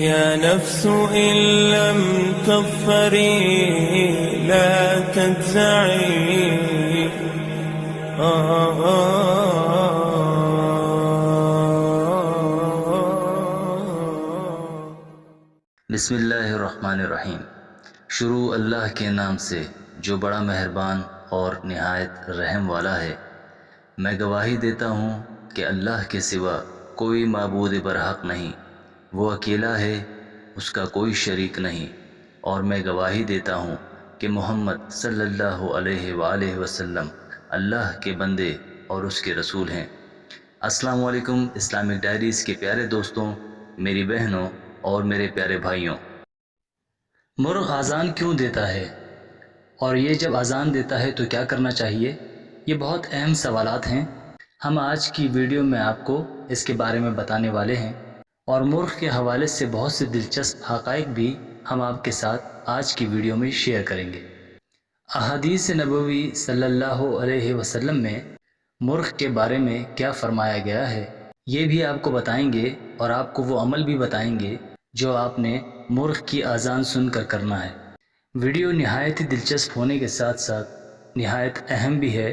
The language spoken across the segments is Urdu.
يا نفس إن لم تظفري لا تجزعي بسم اللہ الرحمن الرحیم۔ شروع اللہ کے نام سے جو بڑا مہربان اور نہایت رحم والا ہے۔ میں گواہی دیتا ہوں کہ اللہ کے سوا کوئی معبود برحق نہیں، وہ اکیلا ہے، اس کا کوئی شریک نہیں، اور میں گواہی دیتا ہوں کہ محمد صلی اللہ علیہ وآلہ وسلم اللہ کے بندے اور اس کے رسول ہیں۔ السلام علیکم اسلامک ڈائریز کے پیارے دوستوں، میری بہنوں اور میرے پیارے بھائیوں۔ مرغ اذان کیوں دیتا ہے، اور یہ جب اذان دیتا ہے تو کیا کرنا چاہیے؟ یہ بہت اہم سوالات ہیں۔ ہم آج کی ویڈیو میں آپ کو اس کے بارے میں بتانے والے ہیں، اور مرغ کے حوالے سے بہت سے دلچسپ حقائق بھی ہم آپ کے ساتھ آج کی ویڈیو میں شیئر کریں گے۔ احادیث نبوی صلی اللہ علیہ وسلم میں مرغ کے بارے میں کیا فرمایا گیا ہے، یہ بھی آپ کو بتائیں گے، اور آپ کو وہ عمل بھی بتائیں گے جو آپ نے مرغ کی اذان سن کر کرنا ہے۔ ویڈیو نہایت ہی دلچسپ ہونے کے ساتھ ساتھ نہایت اہم بھی ہے،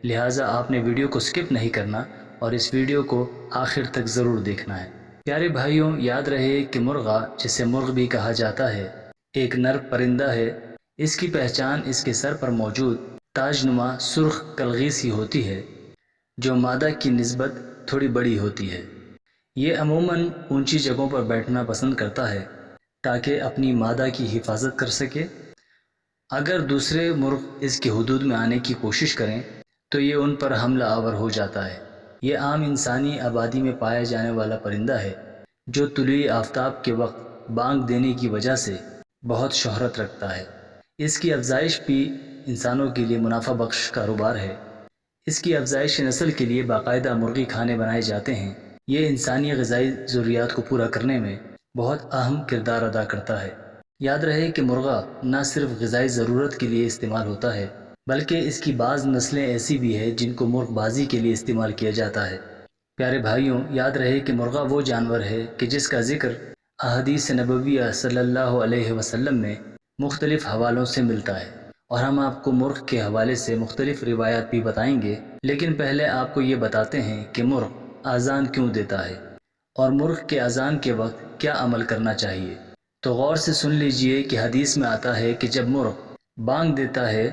لہٰذا آپ نے ویڈیو کو سکپ نہیں کرنا اور اس ویڈیو کو آخر تک ضرور دیکھنا ہے۔ پیارے بھائیوں، یاد رہے کہ مرغا، جسے مرغ بھی کہا جاتا ہے، ایک نر پرندہ ہے۔ اس کی پہچان اس کے سر پر موجود تاج نما سرخ کلغیسی ہوتی ہے، جو مادہ کی نسبت تھوڑی بڑی ہوتی ہے۔ یہ عموماً اونچی جگہوں پر بیٹھنا پسند کرتا ہے تاکہ اپنی مادہ کی حفاظت کر سکے۔ اگر دوسرے مرغ اس کی حدود میں آنے کی کوشش کریں تو یہ ان پر حملہ آور ہو جاتا ہے۔ یہ عام انسانی آبادی میں پایا جانے والا پرندہ ہے جو طلوع آفتاب کے وقت بانگ دینے کی وجہ سے بہت شہرت رکھتا ہے۔ اس کی افزائش بھی انسانوں کے لیے منافع بخش کاروبار ہے۔ اس کی افزائش نسل کے لیے باقاعدہ مرغی کھانے بنائے جاتے ہیں۔ یہ انسانی غذائی ضروریات کو پورا کرنے میں بہت اہم کردار ادا کرتا ہے۔ یاد رہے کہ مرغا نہ صرف غذائی ضرورت کے لیے استعمال ہوتا ہے، بلکہ اس کی بعض نسلیں ایسی بھی ہیں جن کو مرغ بازی کے لیے استعمال کیا جاتا ہے۔ پیارے بھائیوں، یاد رہے کہ مرغا وہ جانور ہے کہ جس کا ذکر احادیث نبویہ صلی اللہ علیہ وسلم میں مختلف حوالوں سے ملتا ہے، اور ہم آپ کو مرغ کے حوالے سے مختلف روایات بھی بتائیں گے۔ لیکن پہلے آپ کو یہ بتاتے ہیں کہ مرغ اذان کیوں دیتا ہے، اور مرغ کے اذان کے وقت کیا عمل کرنا چاہیے۔ تو غور سے سن لیجئے کہ حدیث میں آتا ہے کہ جب مرغ بانگ دیتا ہے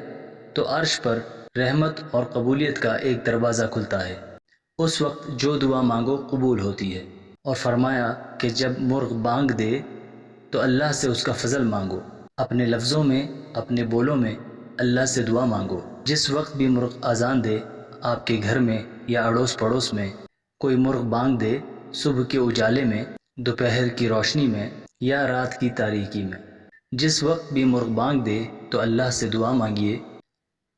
تو عرش پر رحمت اور قبولیت کا ایک دروازہ کھلتا ہے۔ اس وقت جو دعا مانگو قبول ہوتی ہے، اور فرمایا کہ جب مرغ بانگ دے تو اللہ سے اس کا فضل مانگو، اپنے لفظوں میں، اپنے بولوں میں اللہ سے دعا مانگو۔ جس وقت بھی مرغ اذان دے، آپ کے گھر میں یا اڑوس پڑوس میں کوئی مرغ بانگ دے، صبح کے اجالے میں، دوپہر کی روشنی میں یا رات کی تاریکی میں، جس وقت بھی مرغ بانگ دے تو اللہ سے دعا مانگیے،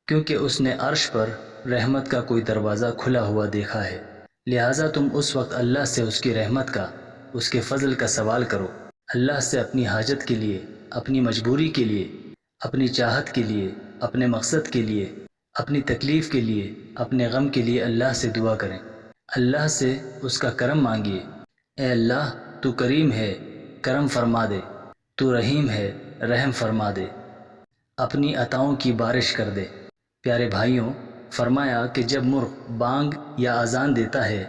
کیونکہ اس نے عرش پر رحمت کا کوئی دروازہ کھلا ہوا دیکھا ہے۔ لہٰذا تم اس وقت اللہ سے اس کی رحمت کا، اس کے فضل کا سوال کرو۔ اللہ سے اپنی حاجت کے لیے، اپنی مجبوری کے لیے، اپنی چاہت کے لیے، اپنے مقصد کے لیے، اپنی تکلیف کے لیے، اپنے غم کے لیے اللہ سے دعا کریں۔ اللہ سے اس کا کرم مانگیے۔ اے اللہ، تو کریم ہے، کرم فرما دے، تو رحیم ہے، رحم فرما دے، اپنی عطاؤں کی بارش کر دے۔ پیارے بھائیوں، فرمایا کہ جب مرغ بانگ یا اذان دیتا ہے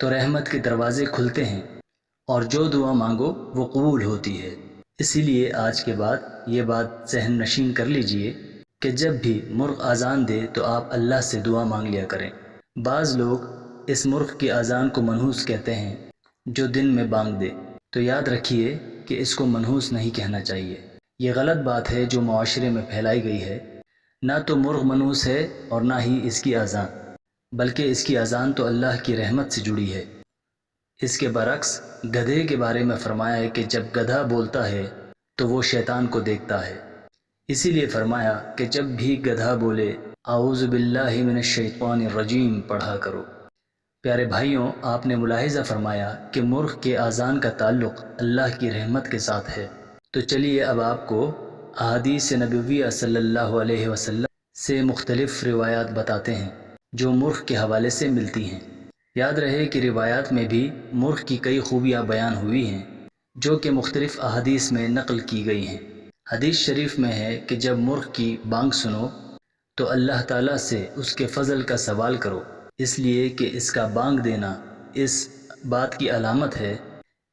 تو رحمت کے دروازے کھلتے ہیں، اور جو دعا مانگو وہ قبول ہوتی ہے۔ اسی لیے آج کے بعد یہ بات ذہن نشین کر لیجئے کہ جب بھی مرغ اذان دے تو آپ اللہ سے دعا مانگ لیا کریں۔ بعض لوگ اس مرغ کی اذان کو منحوس کہتے ہیں جو دن میں بانگ دے، تو یاد رکھیے کہ اس کو منحوس نہیں کہنا چاہیے۔ یہ غلط بات ہے جو معاشرے میں پھیلائی گئی ہے۔ نہ تو مرغ منحوس ہے اور نہ ہی اس کی اذان، بلکہ اس کی اذان تو اللہ کی رحمت سے جڑی ہے۔ اس کے برعکس گدھے کے بارے میں فرمایا ہے کہ جب گدھا بولتا ہے تو وہ شیطان کو دیکھتا ہے۔ اسی لیے فرمایا کہ جب بھی گدھا بولے اعوذ باللہ من الشیطان الرجیم پڑھا کرو۔ پیارے بھائیوں، آپ نے ملاحظہ فرمایا کہ مرغ کے اذان کا تعلق اللہ کی رحمت کے ساتھ ہے۔ تو چلیے اب آپ کو احادیث نبویہ صلی اللہ علیہ وسلم سے مختلف روایات بتاتے ہیں جو مرغ کے حوالے سے ملتی ہیں۔ یاد رہے کہ روایات میں بھی مرغ کی کئی خوبیاں بیان ہوئی ہیں، جو کہ مختلف احادیث میں نقل کی گئی ہیں۔ حدیث شریف میں ہے کہ جب مرغ کی بانگ سنو تو اللہ تعالیٰ سے اس کے فضل کا سوال کرو، اس لیے کہ اس کا بانگ دینا اس بات کی علامت ہے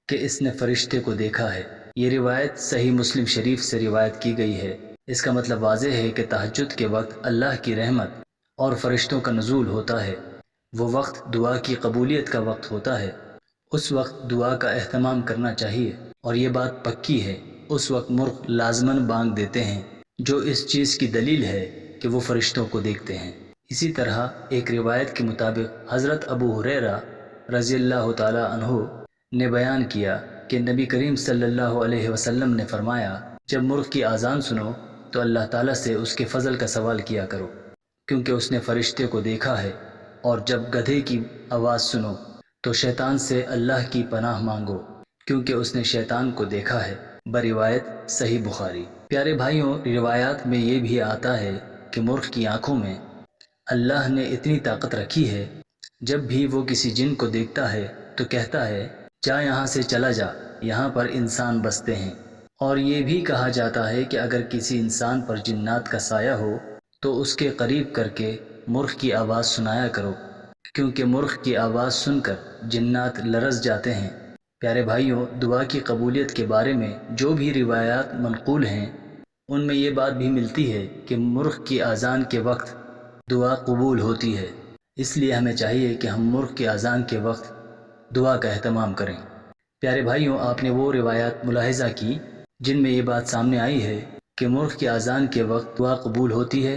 کہ اس نے فرشتے کو دیکھا ہے۔ یہ روایت صحیح مسلم شریف سے روایت کی گئی ہے۔ اس کا مطلب واضح ہے کہ تہجد کے وقت اللہ کی رحمت اور فرشتوں کا نزول ہوتا ہے۔ وہ وقت دعا کی قبولیت کا وقت ہوتا ہے۔ اس وقت دعا کا اہتمام کرنا چاہیے، اور یہ بات پکی ہے اس وقت مرغ لازماً بانگ دیتے ہیں، جو اس چیز کی دلیل ہے کہ وہ فرشتوں کو دیکھتے ہیں۔ اسی طرح ایک روایت کے مطابق حضرت ابو ہریرہ رضی اللہ تعالی عنہ نے بیان کیا کہ نبی کریم صلی اللہ علیہ وسلم نے فرمایا، جب مرغ کی اذان سنو تو اللہ تعالیٰ سے اس کے فضل کا سوال کیا کرو، کیونکہ اس نے فرشتے کو دیکھا ہے، اور جب گدھے کی آواز سنو تو شیطان سے اللہ کی پناہ مانگو، کیونکہ اس نے شیطان کو دیکھا ہے۔ بروایت صحیح بخاری۔ پیارے بھائیوں، روایات میں یہ بھی آتا ہے کہ مرغ کی آنکھوں میں اللہ نے اتنی طاقت رکھی ہے، جب بھی وہ کسی جن کو دیکھتا ہے تو کہتا ہے، جا یہاں سے چلا جا، یہاں پر انسان بستے ہیں۔ اور یہ بھی کہا جاتا ہے کہ اگر کسی انسان پر جنات کا سایہ ہو تو اس کے قریب کر کے مرغ کی آواز سنایا کرو، کیونکہ مرغ کی آواز سن کر جنات لرز جاتے ہیں۔ پیارے بھائیوں، دعا کی قبولیت کے بارے میں جو بھی روایات منقول ہیں ان میں یہ بات بھی ملتی ہے کہ مرغ کی اذان کے وقت دعا قبول ہوتی ہے۔ اس لیے ہمیں چاہیے کہ ہم مرغ کی اذان کے وقت دعا کا اہتمام کریں۔ پیارے بھائیوں، آپ نے وہ روایات ملاحظہ کی جن میں یہ بات سامنے آئی ہے کہ مرغ کی اذان کے وقت دعا قبول ہوتی ہے۔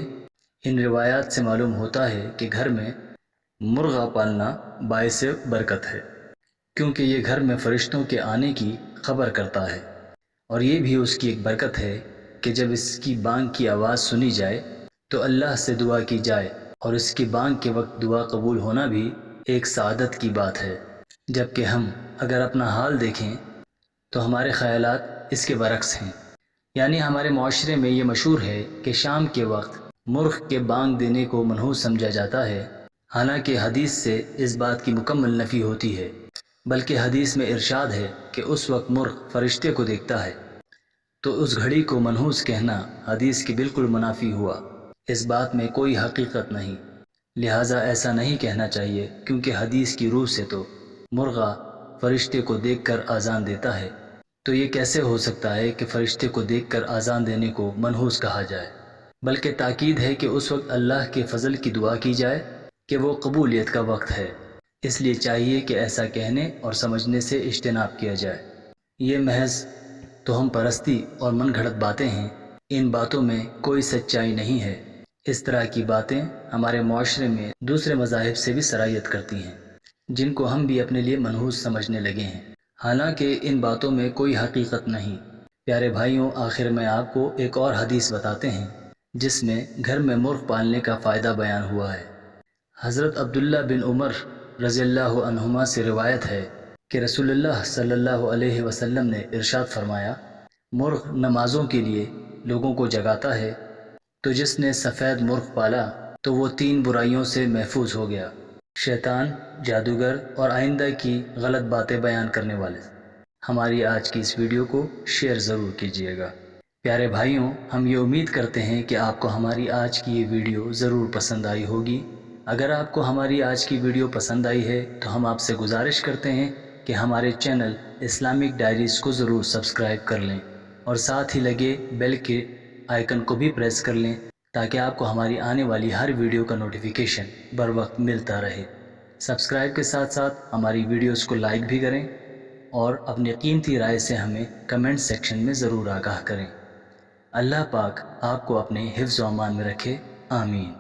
ان روایات سے معلوم ہوتا ہے کہ گھر میں مرغا پالنا باعث برکت ہے، کیونکہ یہ گھر میں فرشتوں کے آنے کی خبر کرتا ہے، اور یہ بھی اس کی ایک برکت ہے کہ جب اس کی بانگ کی آواز سنی جائے تو اللہ سے دعا کی جائے، اور اس کی بانگ کے وقت دعا قبول ہونا بھی ایک سعادت کی بات ہے۔ جبکہ ہم اگر اپنا حال دیکھیں تو ہمارے خیالات اس کے برعکس ہیں، یعنی ہمارے معاشرے میں یہ مشہور ہے کہ شام کے وقت مرغ کے بانگ دینے کو منحوس سمجھا جاتا ہے، حالانکہ حدیث سے اس بات کی مکمل نفی ہوتی ہے، بلکہ حدیث میں ارشاد ہے کہ اس وقت مرغ فرشتے کو دیکھتا ہے، تو اس گھڑی کو منحوس کہنا حدیث کی بالکل منافی ہوا۔ اس بات میں کوئی حقیقت نہیں، لہٰذا ایسا نہیں کہنا چاہیے، کیونکہ حدیث کی روح سے تو مرغا فرشتے کو دیکھ کر اذان دیتا ہے، تو یہ کیسے ہو سکتا ہے کہ فرشتے کو دیکھ کر اذان دینے کو منحوس کہا جائے؟ بلکہ تاکید ہے کہ اس وقت اللہ کے فضل کی دعا کی جائے کہ وہ قبولیت کا وقت ہے، اس لیے چاہیے کہ ایسا کہنے اور سمجھنے سے اجتناب کیا جائے۔ یہ محض توہم پرستی اور من گھڑت باتیں ہیں، ان باتوں میں کوئی سچائی نہیں ہے۔ اس طرح کی باتیں ہمارے معاشرے میں دوسرے مذاہب سے بھی سرایت کرتی ہیں، جن کو ہم بھی اپنے لیے منحوس سمجھنے لگے ہیں، حالانکہ ان باتوں میں کوئی حقیقت نہیں۔ پیارے بھائیوں، آخر میں آپ کو ایک اور حدیث بتاتے ہیں جس میں گھر میں مرغ پالنے کا فائدہ بیان ہوا ہے۔ حضرت عبداللہ بن عمر رضی اللہ عنہما سے روایت ہے کہ رسول اللہ صلی اللہ علیہ وسلم نے ارشاد فرمایا، مرغ نمازوں کے لیے لوگوں کو جگاتا ہے، تو جس نے سفید مرغ پالا تو وہ 3 برائیوں سے محفوظ ہو گیا، شیطان، جادوگر اور آئندہ کی غلط باتیں بیان کرنے والے۔ ہماری آج کی اس ویڈیو کو شیئر ضرور کیجیے گا۔ پیارے بھائیوں، ہم یہ امید کرتے ہیں کہ آپ کو ہماری آج کی یہ ویڈیو ضرور پسند آئی ہوگی۔ اگر آپ کو ہماری آج کی ویڈیو پسند آئی ہے تو ہم آپ سے گزارش کرتے ہیں کہ ہمارے چینل اسلامک ڈائریز کو ضرور سبسکرائب کر لیں، اور ساتھ ہی لگے بیل کے آئیکن کو بھی پریس کر لیں تاکہ آپ کو ہماری آنے والی ہر ویڈیو کا نوٹیفیکیشن بر وقت ملتا رہے۔ سبسکرائب کے ساتھ ساتھ ہماری ویڈیوز کو لائک بھی کریں، اور اپنی قیمتی رائے سے ہمیں کمنٹ سیکشن میں ضرور آگاہ کریں۔ اللہ پاک آپ کو اپنے حفظ و امان میں رکھے، آمین۔